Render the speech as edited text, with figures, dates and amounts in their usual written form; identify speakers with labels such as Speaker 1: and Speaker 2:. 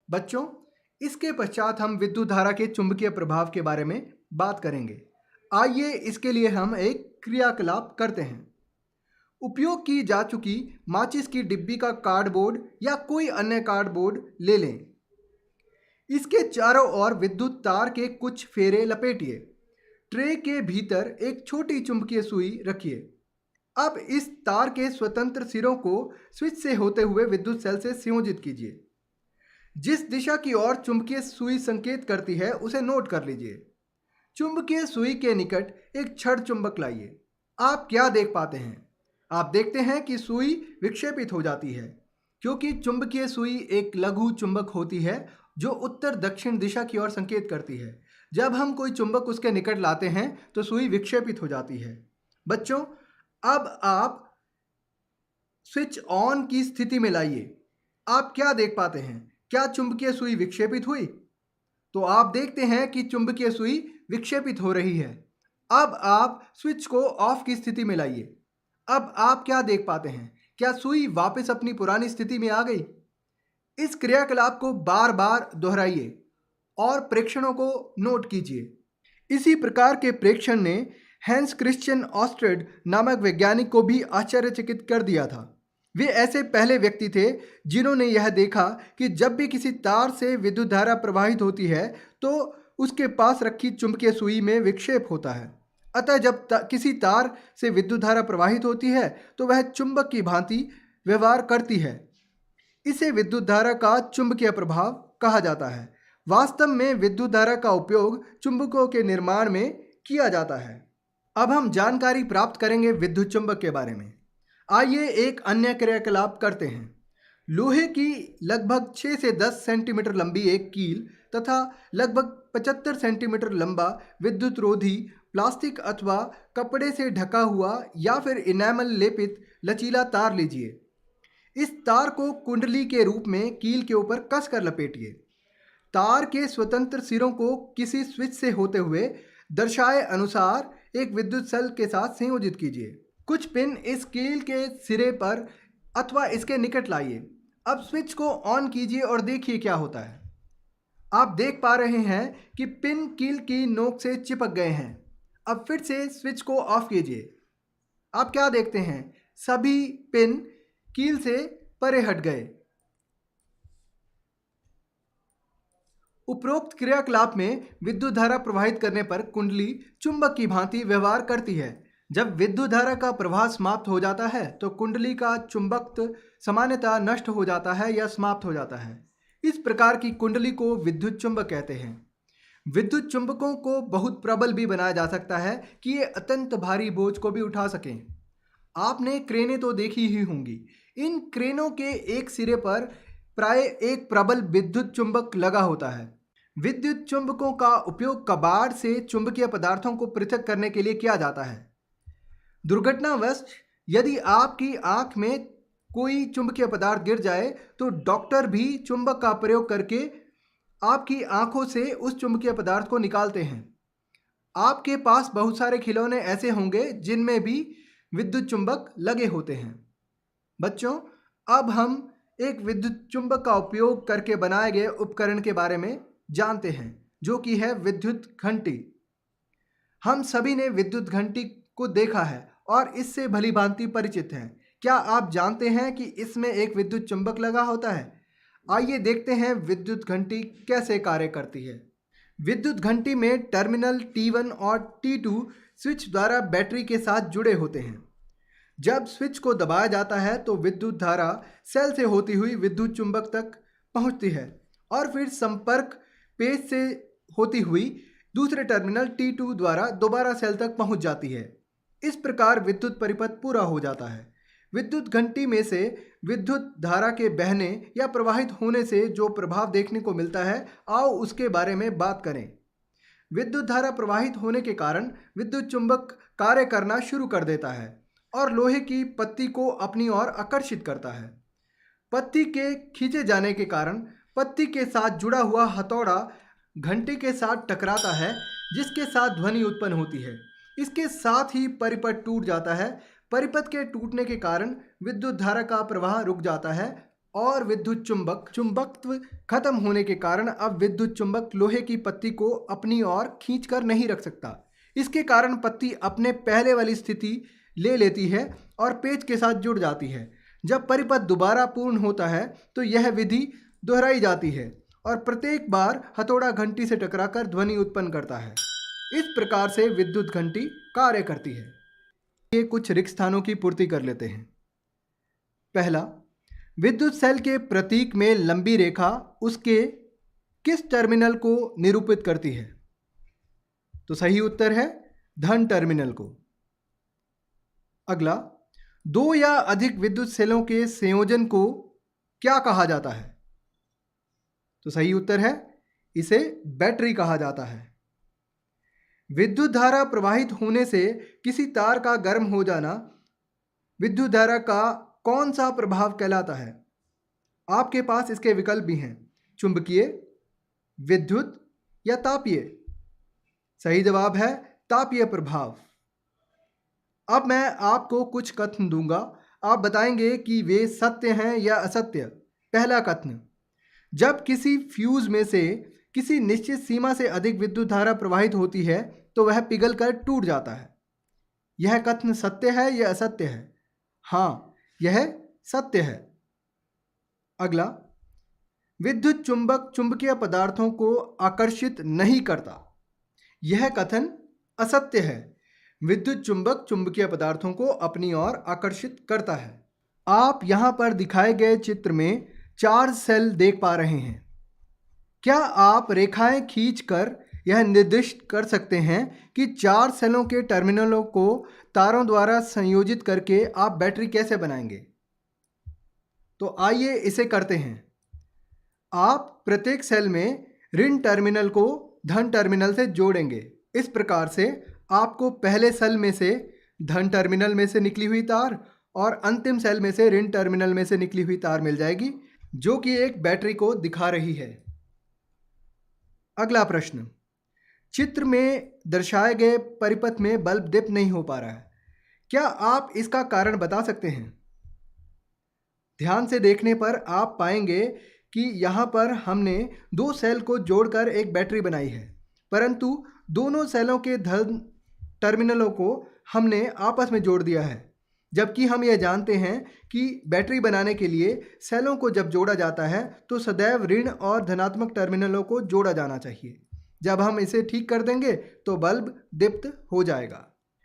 Speaker 1: बच्चों, इसके पश्चात हम विद्युत धारा के चुंबकीय प्रभाव के बारे में बात करेंगे। आइए इसके लिए हम एक क्रियाकलाप करते हैं। उपयोग की जा चुकी माचिस की डिब्बी का कार्डबोर्ड या कोई अन्य कार्डबोर्ड ले लें। इसके चारों ओर विद्युत तार के कुछ फेरे लपेटिए। ट्रे के भीतर एक छोटी चुंबकीय सुई रखिए। अब इस तार के स्वतंत्र सिरों को स्विच से होते हुए विद्युत सेल से संयोजित कीजिए। जिस दिशा की ओर चुंबकीय सुई संकेत करती है उसे नोट कर लीजिए। चुंबकीय सुई के निकट एक छड़ चुंबक लाइए। आप क्या देख पाते हैं? आप देखते हैं कि सुई विक्षेपित हो जाती है, क्योंकि चुंबकीय सुई एक लघु चुंबक होती है जो उत्तर दक्षिण दिशा की ओर संकेत करती है। जब हम कोई चुंबक उसके निकट लाते हैं तो सुई विक्षेपित हो जाती है। बच्चों, अब आप स्विच ऑन की स्थिति में लाइए। आप क्या देख पाते हैं? क्या चुंबकीय सुई विक्षेपित हुई? तो आप देखते हैं कि चुंबकीय सुई विक्षेपित हो रही है। अब आप स्विच को ऑफ की स्थिति में लाइए। अब आप क्या देख पाते हैं? क्या सुई वापस अपनी पुरानी स्थिति में आ गई? इस क्रियाकलाप को बार बार दोहराइए और प्रेक्षणों को नोट कीजिए। इसी प्रकार के प्रेक्षण ने हैंस क्रिश्चियन ऑस्ट्रेड नामक वैज्ञानिक को भी आश्चर्यचकित कर दिया था। वे ऐसे पहले व्यक्ति थे जिन्होंने यह देखा कि जब भी किसी तार से विद्युत धारा प्रवाहित होती है तो उसके पास रखी चुंबकीय सुई में विक्षेप होता है। अतः जब किसी तार से विद्युत धारा प्रवाहित होती है तो वह चुंबक की भांति व्यवहार करती है। इसे विद्युत धारा का चुंबकीय प्रभाव कहा जाता है। वास्तव में विद्युत धारा का उपयोग चुंबकों के निर्माण में किया जाता है। अब हम जानकारी प्राप्त करेंगे विद्युत चुंबक के बारे में। आइए एक अन्य क्रियाकलाप करते हैं। लोहे की लगभग 6 से 10 सेंटीमीटर लंबी एक कील तथा लगभग 75 सेंटीमीटर लंबा विद्युत रोधी प्लास्टिक अथवा कपड़े से ढका हुआ या फिर इनेमल लेपित लचीला तार लीजिए। इस तार को कुंडली के रूप में कील के ऊपर कसकर लपेटिए। तार के स्वतंत्र सिरों को किसी स्विच से होते हुए दर्शाए अनुसार एक विद्युत सेल के साथ संयोजित कीजिए। कुछ पिन इस कील के सिरे पर अथवा इसके निकट लाइए। अब स्विच को ऑन कीजिए और देखिए क्या होता है। आप देख पा रहे हैं कि पिन कील की नोक से चिपक गए हैं। अब फिर से स्विच को ऑफ कीजिए। आप क्या देखते हैं? सभी पिन कील से परे हट गए। उपरोक्त क्रियाकलाप में विद्युत धारा प्रवाहित करने पर कुंडली चुंबक की भांति व्यवहार करती है। जब विद्युत धारा का प्रवाह समाप्त हो जाता है तो कुंडली का चुंबकत्व सामान्यतः नष्ट हो जाता है या समाप्त हो जाता है। इस प्रकार की कुंडली को विद्युत चुंबक कहते हैं। विद्युत चुंबकों को बहुत प्रबल भी बनाया जा सकता है कि ये अत्यंत भारी बोझ को भी उठा सकें। आपने क्रेनें तो देखी ही होंगी। इन क्रेनों के एक सिरे पर प्राय एक प्रबल विद्युत चुंबक लगा होता है। विद्युत चुंबकों का उपयोग कबाड़ से चुंबकीय पदार्थों को पृथक करने के लिए किया जाता है। दुर्घटनावश यदि आपकी आंख में कोई चुंबकीय पदार्थ गिर जाए तो डॉक्टर भी चुंबक का प्रयोग करके आपकी आंखों से उस चुंबकीय पदार्थ को निकालते हैं। आपके पास बहुत सारे खिलौने ऐसे होंगे जिनमें भी विद्युत चुंबक लगे होते हैं। बच्चों, अब हम एक विद्युत चुंबक का उपयोग करके बनाए गए उपकरण के बारे में जानते हैं, जो कि है विद्युत घंटी। हम सभी ने विद्युत घंटी को देखा है और इससे भली भांति परिचित हैं। क्या आप जानते हैं कि इसमें एक विद्युत चुंबक लगा होता है? आइए देखते हैं विद्युत घंटी कैसे कार्य करती है। विद्युत घंटी में टर्मिनल T1 और T2 स्विच द्वारा बैटरी के साथ जुड़े होते हैं। जब स्विच को दबाया जाता है तो विद्युत धारा सेल से होती हुई विद्युत चुंबक तक पहुंचती है और फिर संपर्क पेज से होती हुई दूसरे टर्मिनल T2 द्वारा दोबारा सेल तक पहुंच जाती है। इस प्रकार विद्युत परिपथ पूरा हो जाता है। विद्युत घंटी में से विद्युत धारा के बहने या प्रवाहित होने से जो प्रभाव देखने को मिलता है, आओ उसके बारे में बात करें। विद्युत धारा प्रवाहित होने के कारण विद्युत चुंबक कार्य करना शुरू कर देता है और लोहे की पत्ती को अपनी ओर आकर्षित करता है। पत्ती के खींचे जाने के कारण पत्ती के साथ जुड़ा हुआ हथौड़ा घंटी के साथ टकराता है, जिसके साथ ध्वनि उत्पन्न होती है। इसके साथ ही परिपथ टूट जाता है। परिपथ के टूटने के कारण विद्युत धारा का प्रवाह रुक जाता है और विद्युत चुंबकत्व खत्म होने के कारण अब विद्युत चुंबक लोहे की पत्ती को अपनी ओर खींचकर नहीं रख सकता। इसके कारण पत्ती अपने पहले वाली स्थिति ले लेती है और पेच के साथ जुड़ जाती है। जब परिपथ दोबारा पूर्ण होता है तो यह विधि दोहराई जाती है और प्रत्येक बार हथौड़ा घंटी से टकराकर ध्वनि उत्पन्न करता है। इस प्रकार से विद्युत घंटी कार्य करती है। ये कुछ रिक्त स्थानों की पूर्ति कर लेते हैं। पहला, विद्युत सेल के प्रतीक में लंबी रेखा उसके किस टर्मिनल को निरूपित करती है? तो सही उत्तर है धन टर्मिनल को। अगला, दो या अधिक विद्युत सेलों के संयोजन को क्या कहा जाता है? तो सही उत्तर है इसे बैटरी कहा जाता है। विद्युत धारा प्रवाहित होने से किसी तार का गर्म हो जाना विद्युत धारा का कौन सा प्रभाव कहलाता है? आपके पास इसके विकल्प भी हैं, चुंबकीय, विद्युत या तापीय। सही जवाब है तापीय प्रभाव। अब मैं आपको कुछ कथन दूंगा, आप बताएंगे कि वे सत्य हैं या असत्य। पहला कथन, जब किसी फ्यूज में से किसी निश्चित सीमा से अधिक विद्युत धारा प्रवाहित होती है तो वह पिघलकर टूट जाता है। यह कथन सत्य है या असत्य है? हाँ, यह सत्य है। अगला, विद्युत चुंबक चुंबकीय पदार्थों को आकर्षित नहीं करता। यह कथन असत्य है। विद्युत चुंबक चुंबकीय पदार्थों को अपनी ओर आकर्षित करता है। आप यहाँ पर दिखाए गए चित्र में 4 सेल देख पा रहे हैं। क्या आप रेखाएं खींचकर यह निर्दिष्ट कर सकते हैं कि 4 सेलों के टर्मिनलों को तारों द्वारा संयोजित करके आप बैटरी कैसे बनाएंगे? तो आइए इसे करते हैं। आप प्रत्येक सेल में ऋण टर्मिनल को धन टर्मिनल से जोड़ेंगे। इस प्रकार से आपको पहले सेल में से धन टर्मिनल में से निकली हुई तार और अंतिम सेल में से ऋण टर्मिनल में से निकली हुई तार मिल जाएगी, जो कि एक बैटरी को दिखा रही है। अगला प्रश्न, चित्र में दर्शाए गए परिपथ में बल्ब दीप्त नहीं हो पा रहा है। क्या आप इसका कारण बता सकते हैं? ध्यान से देखने पर आप पाएंगे कि यहाँ पर हमने 2 सेल को जोड़कर एक बैटरी बनाई है, परंतु दोनों सेलों के धन टर्मिनलों को हमने आपस में जोड़ दिया है, जबकि हम यह जानते हैं कि बैटरी बनाने के लिए सेलों को जब जोड़ा जाता है तो सदैव ऋण और धनात्मक टर्मिनलों को जोड़ा जाना चाहिए। जब हम इसे ठीक कर देंगे तो बल्ब दीप्त हो जाएगा।